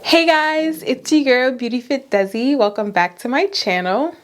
Hey guys, it's your girl Beauty Fit Desi. Welcome back to my channel.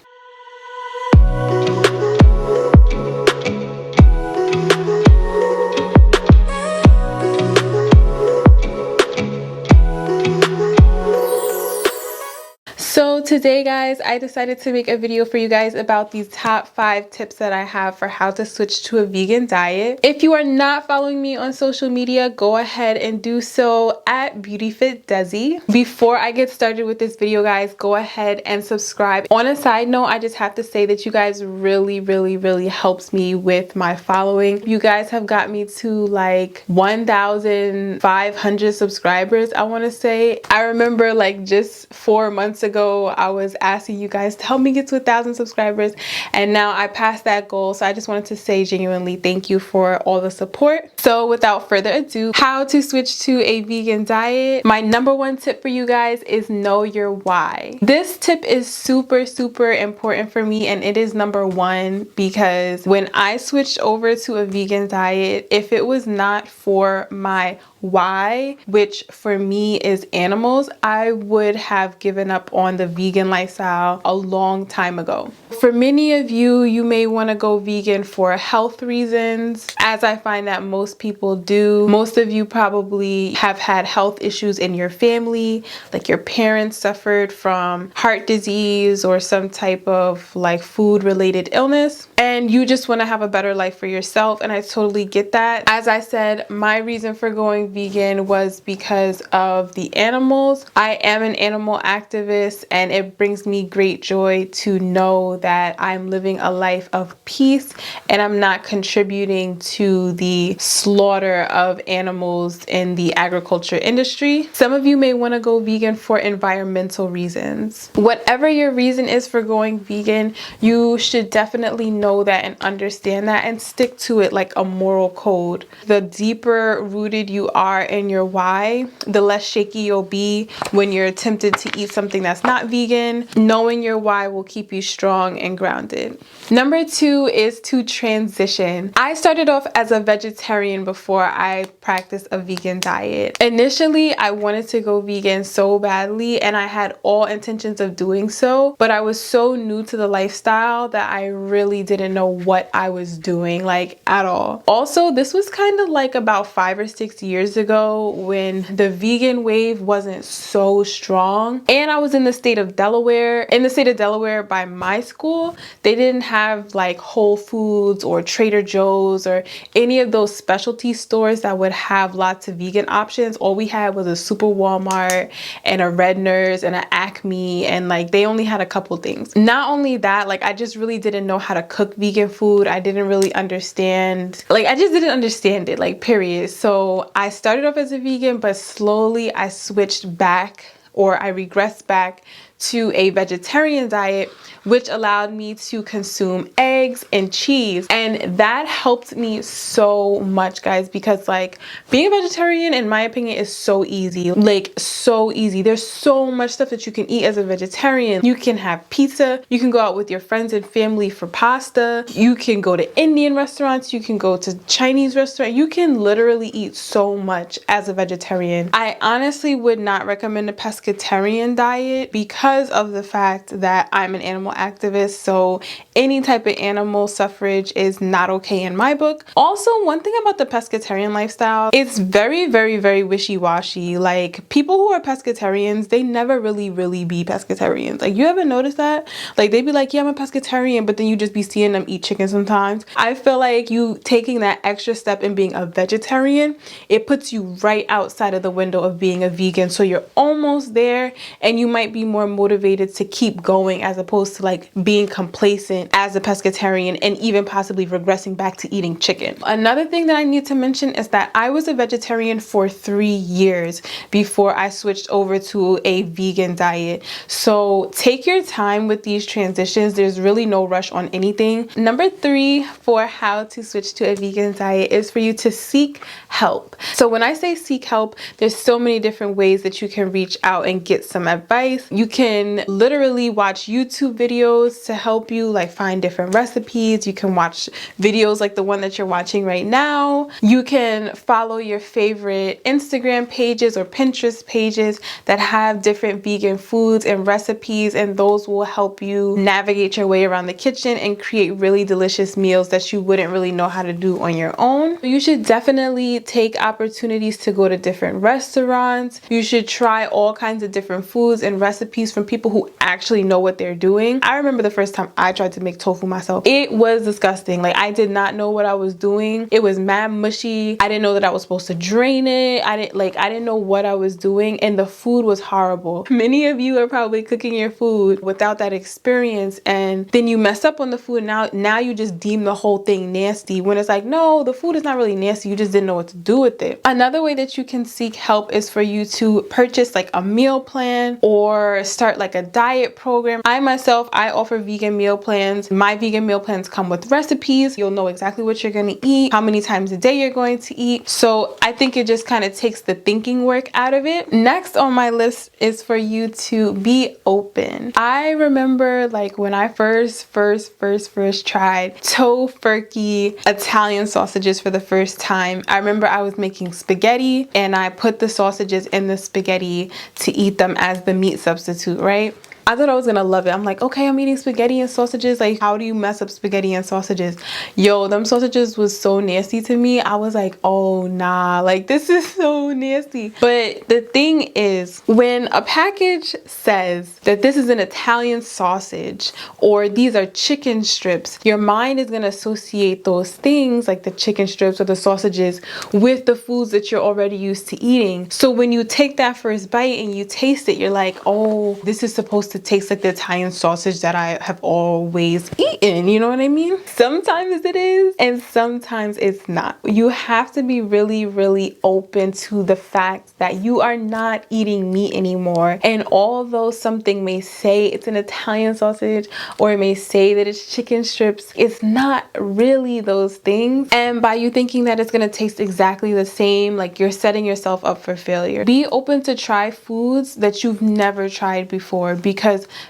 So today guys, I decided to make a video for you guys about these top 5 tips that I have for how to switch to a vegan diet. If you are not following me on social media, go ahead and do so at Beauty Fit Desi. Before I get started with this video guys, go ahead and subscribe. On a side note, I just have to say that you guys really helps me with my following. You guys have got me to like 1,500 subscribers, I want to say. I remember like just 4 months ago I was asking you guys to help me get to 1,000 subscribers, and now I passed that goal. So I just wanted to say genuinely thank you for all the support. So without further ado, how to switch to a vegan diet. My number 1 tip for you guys is know your why. This tip is super important for me, and it is number 1 because when I switched over to a vegan diet, if it was not for my why, which for me is animals, I would have given up on the vegan lifestyle a long time ago. For many of you, you may want to go vegan for health reasons, as I find that most people do. Most of you probably have had health issues in your family, like your parents suffered from heart disease or some type of like food related illness, and you just want to have a better life for yourself, and I totally get that. As I said, my reason for going vegan was because of the animals. I am an animal activist, and it brings me great joy to know that I'm living a life of peace and I'm not contributing to the slaughter of animals in the agriculture industry. Some of you may want to go vegan for environmental reasons. Whatever your reason is for going vegan, you should definitely know that and understand that and stick to it like a moral code. The deeper rooted you are in your why, the less shaky you'll be when you're tempted to eat something that's not vegan. Knowing your why will keep you strong and grounded. Number 2 is to transition. I started off as a vegetarian before I practiced a vegan diet. Initially, I wanted to go vegan so badly, and I had all intentions of doing so, but I was so new to the lifestyle that I really didn't know what I was doing, like at all. Also, this was kind of like about 5 or 6 years ago when the vegan wave wasn't so strong, and I was in the state of Delaware. In the state of Delaware by my school, they didn't have like Whole Foods or Trader Joe's or any of those specialty stores that would have lots of vegan options. All we had was a Super Walmart and a Redner's and an Acme, and like they only had a couple things. Not only that, like I just really didn't know how to cook vegan food. I didn't really understand, like I just didn't understand it, like period. So I started off as a vegan, but slowly I switched back, or I regressed back to a vegetarian diet, which allowed me to consume eggs and cheese. And that helped me so much, guys, because like being a vegetarian, in my opinion, is so easy. Like so easy. There's so much stuff that you can eat as a vegetarian. You can have pizza. You can go out with your friends and family for pasta. You can go to Indian restaurants. You can go to Chinese restaurants. You can literally eat so much as a vegetarian. I honestly would not recommend a pescatarian diet because of the fact that I'm an animal activist, so any type of animal suffrage is not okay in my book. Also, one thing about the pescatarian lifestyle, it's very wishy-washy. Like people who are pescatarians, they never really be pescatarians. Like you ever notice that? Like they'd be like, yeah, I'm a pescatarian, but then you just be seeing them eat chicken sometimes. I feel like you taking that extra step in being a vegetarian, it puts you right outside of the window of being a vegan, so you're almost there, and you might be more motivated to keep going as opposed to like being complacent as a pescatarian and even possibly regressing back to eating chicken. Another thing that I need to mention is that I was a vegetarian for 3 years before I switched over to a vegan diet. So take your time with these transitions. There's really no rush on anything. Number 3 for how to switch to a vegan diet is for you to seek help. So when I say seek help, there's so many different ways that you can reach out and get some advice. You can can literally watch YouTube videos to help you like find different recipes. You can watch videos like the one that you're watching right now. You can follow your favorite Instagram pages or Pinterest pages that have different vegan foods and recipes, and those will help you navigate your way around the kitchen and create really delicious meals that you wouldn't really know how to do on your own. You should definitely take opportunities to go to different restaurants. You should try all kinds of different foods and recipes from people who actually know what they're doing. I remember the first time I tried to make tofu myself. It was disgusting. Like, I did not know what I was doing. It was mad mushy. I didn't know that I was supposed to drain it. I didn't know what I was doing, and the food was horrible. Many of you are probably cooking your food without that experience, and then you mess up on the food. Now you just deem the whole thing nasty, when it's like, no, the food is not really nasty. You just didn't know what to do with it. Another way that you can seek help is for you to purchase like a meal plan or start like a diet program. I myself, I offer vegan meal plans. My vegan meal plans come with recipes. You'll know exactly what you're going to eat, how many times a day you're going to eat. So I think it just kind of takes the thinking work out of it. Next on my list is for you to be open. I remember like when I first tried Tofurky Italian sausages for the first time. I remember I was making spaghetti and I put the sausages in the spaghetti to eat them as the meat substitute, right? I thought I was gonna love it. I'm like, okay, I'm eating spaghetti and sausages. Like, how do you mess up spaghetti and sausages? Yo, them sausages was so nasty to me. I was like, oh nah, like this is so nasty. But the thing is, when a package says that this is an Italian sausage or these are chicken strips, your mind is gonna associate those things like the chicken strips or the sausages with the foods that you're already used to eating. So when you take that first bite and you taste it, you're like, oh, this is supposed to taste like the Italian sausage that I have always eaten. You know what I mean? Sometimes it is and sometimes it's not. You have to be really open to the fact that you are not eating meat anymore. And although something may say it's an Italian sausage or it may say that it's chicken strips, it's not really those things. And by you thinking that it's gonna taste exactly the same, like you're setting yourself up for failure. Be open to try foods that you've never tried before, because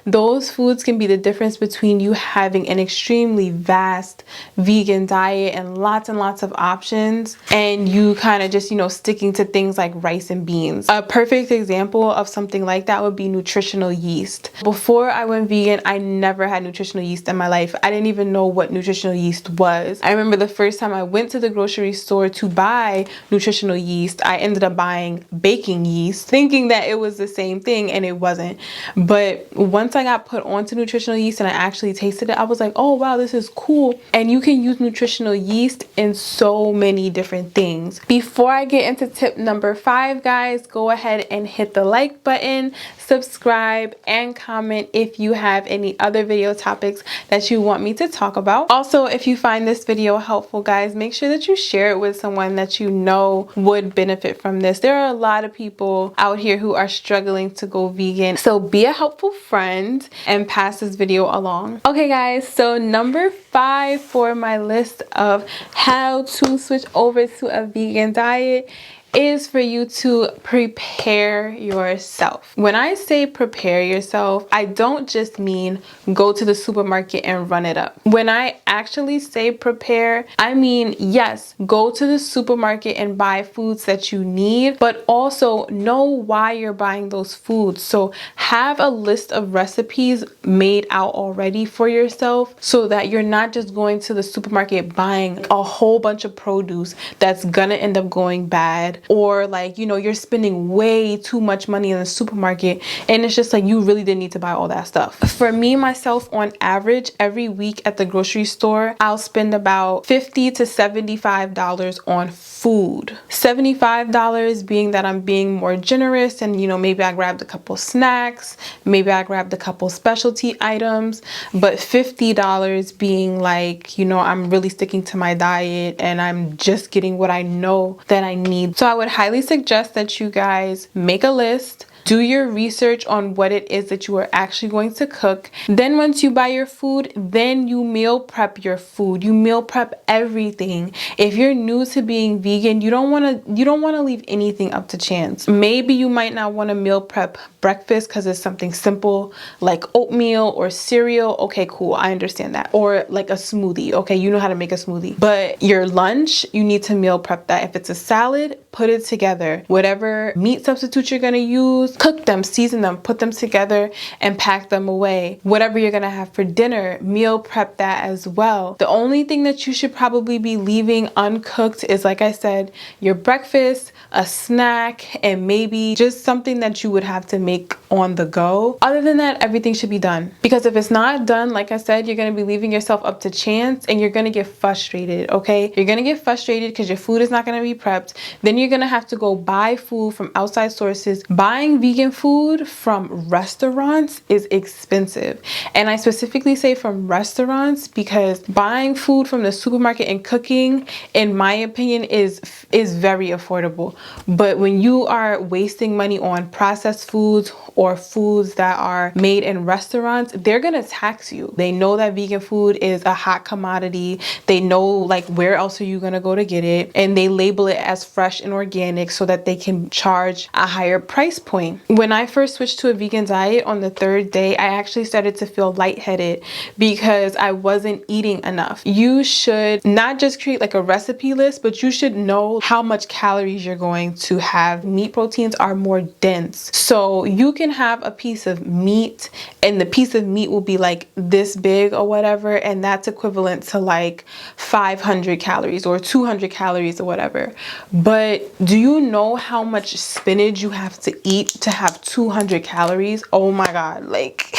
those foods can be the difference between you having an extremely vast vegan diet and lots of options, and you kind of just, you know, sticking to things like rice and beans. A perfect example of something like that would be nutritional yeast. Before I went vegan, I never had nutritional yeast in my life. I didn't even know what nutritional yeast was. I remember the first time I went to the grocery store to buy nutritional yeast, I ended up buying baking yeast, thinking that it was the same thing, and it wasn't. But once I got put onto nutritional yeast and I actually tasted it, I was like, oh wow, this is cool. And you can use nutritional yeast in so many different things. Before I get into tip number 5, guys, go ahead and hit the like button, subscribe, and comment if you have any other video topics that you want me to talk about. Also, if you find this video helpful, guys, make sure that you share it with someone that you know would benefit from this. There are a lot of people out here who are struggling to go vegan, so be a helpful friend and pass this video along. Okay guys, so number 5 for my list of how to switch over to a vegan diet is for you to prepare yourself. When I say prepare yourself, I don't just mean go to the supermarket and run it up. When I actually say prepare, I mean, yes, go to the supermarket and buy foods that you need, but also know why you're buying those foods. So have a list of recipes made out already for yourself, so that you're not just going to the supermarket buying a whole bunch of produce that's gonna end up going bad, or like, you know, you're spending way too much money in the supermarket and it's just like you really didn't need to buy all that stuff. For me, myself, on average, every week at the grocery store, I'll spend about $50 to $75 on food. $75 being that I'm being more generous, and you know, maybe I grabbed a couple snacks, maybe I grabbed a couple specialty items, but $50 being like, you know, I'm really sticking to my diet and I'm just getting what I know that I need. So I would highly suggest that you guys make a list, Do your research on what it is that you are actually going to cook. Then once you buy your food, then you meal prep your food. You meal prep everything. If you're new to being vegan, you don't want to leave anything up to chance. Maybe you might not want to meal prep breakfast because it's something simple like oatmeal or cereal. Okay, cool, I understand that. Or like a smoothie. Okay, you know how to make a smoothie. But your lunch, you need to meal prep that. If it's a salad, put it together. Whatever meat substitutes you're gonna use, cook them, season them, put them together and pack them away. Whatever you're gonna have for dinner, meal prep that as well. The only thing that you should probably be leaving uncooked is, like I said, your breakfast, a snack, and maybe just something that you would have to make on the go. Other than that, everything should be done. Because if it's not done, like I said, you're gonna be leaving yourself up to chance and you're gonna get frustrated, okay? You're gonna get frustrated because your food is not gonna be prepped. Then you're gonna have to go buy food from outside sources. Buying vegan food from restaurants is expensive. And I specifically say from restaurants because buying food from the supermarket and cooking, in my opinion, is very affordable. But when you are wasting money on processed foods or foods that are made in restaurants, they're gonna tax you. They know that vegan food is a hot commodity. They know like where else are you gonna go to get it, and they label it as fresh and organic so that they can charge a higher price point. When I first switched to a vegan diet on the 3rd day, I actually started to feel lightheaded because I wasn't eating enough. You should not just create like a recipe list, but you should know how much calories you're going to have. Meat proteins are more dense. So you can have a piece of meat and the piece of meat will be like this big or whatever, and that's equivalent to like 500 calories or 200 calories or whatever. But do you know how much spinach you have to eat to have 200 calories? Oh my God, like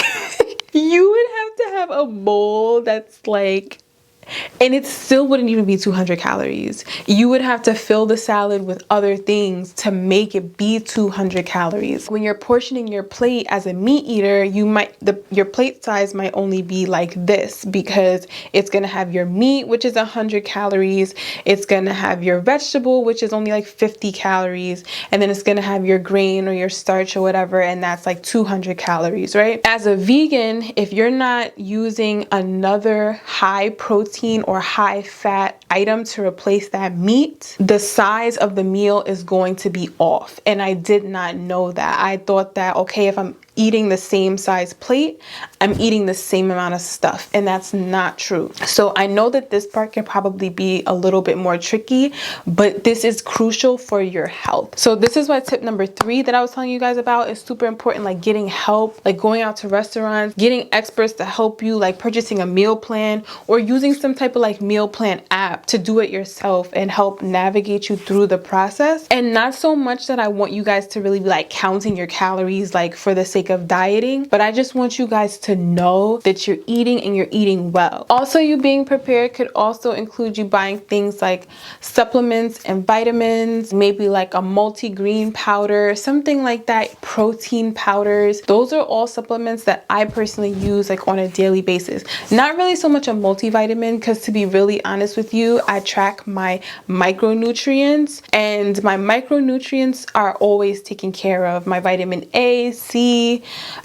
you would have to have a bowl that's like, and it still wouldn't even be 200 calories. You would have to fill the salad with other things to make it be 200 calories. When you're portioning your plate as a meat eater, your plate size might only be like this because it's gonna have your meat, which is 100 calories. It's gonna have your vegetable, which is only like 50 calories. And then it's gonna have your grain or your starch or whatever, and that's like 200 calories, right? As a vegan, if you're not using another high protein or high fat item to replace that meat, the size of the meal is going to be off. And I did not know that. I thought that, okay, if I'm eating the same size plate, I'm eating the same amount of stuff, and that's not true. So I know that this part can probably be a little bit more tricky, but this is crucial for your health. So this is why tip number 3 that I was telling you guys about is super important, like getting help, like going out to restaurants, getting experts to help you, like purchasing a meal plan or using some type of like meal plan app to do it yourself and help navigate you through the process. And not so much that I want you guys to really be like counting your calories like for the sake of dieting, but I just want you guys to know that you're eating and you're eating well. Also, you being prepared could also include you buying things like supplements and vitamins, maybe like a multi-green powder, something like that, protein powders. Those are all supplements that I personally use like on a daily basis. Not really so much a multivitamin, because to be really honest with you, I track my micronutrients and my micronutrients are always taken care of. My vitamin A, C,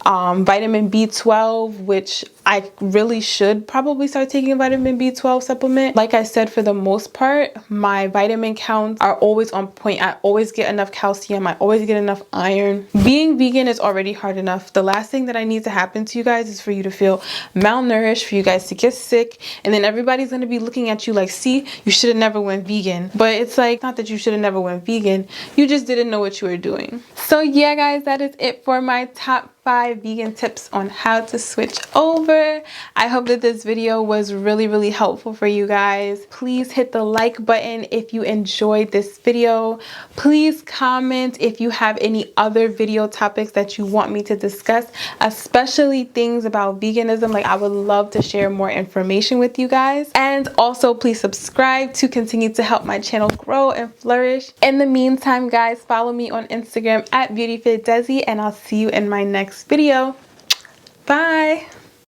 vitamin B12, which I really should probably start taking a vitamin B12 supplement. Like I said, for the most part, my vitamin counts are always on point. I always get enough calcium. I always get enough iron. Being vegan is already hard enough. The last thing that I need to happen to you guys is for you to feel malnourished, for you guys to get sick, and then everybody's going to be looking at you like, see, you should have never went vegan. But it's like, not that you should have never went vegan. You just didn't know what you were doing. So yeah, guys, that is it for my top 5 vegan tips on how to switch over. I hope that this video was really helpful for you guys. Please hit the like button if you enjoyed this video. Please comment if you have any other video topics that you want me to discuss, especially things about veganism. Like, I would love to share more information with you guys. And also, please subscribe to continue to help my channel grow and flourish. In the meantime, guys, follow me on Instagram at BeautyFitDesi, and I'll see you in my next video. Bye.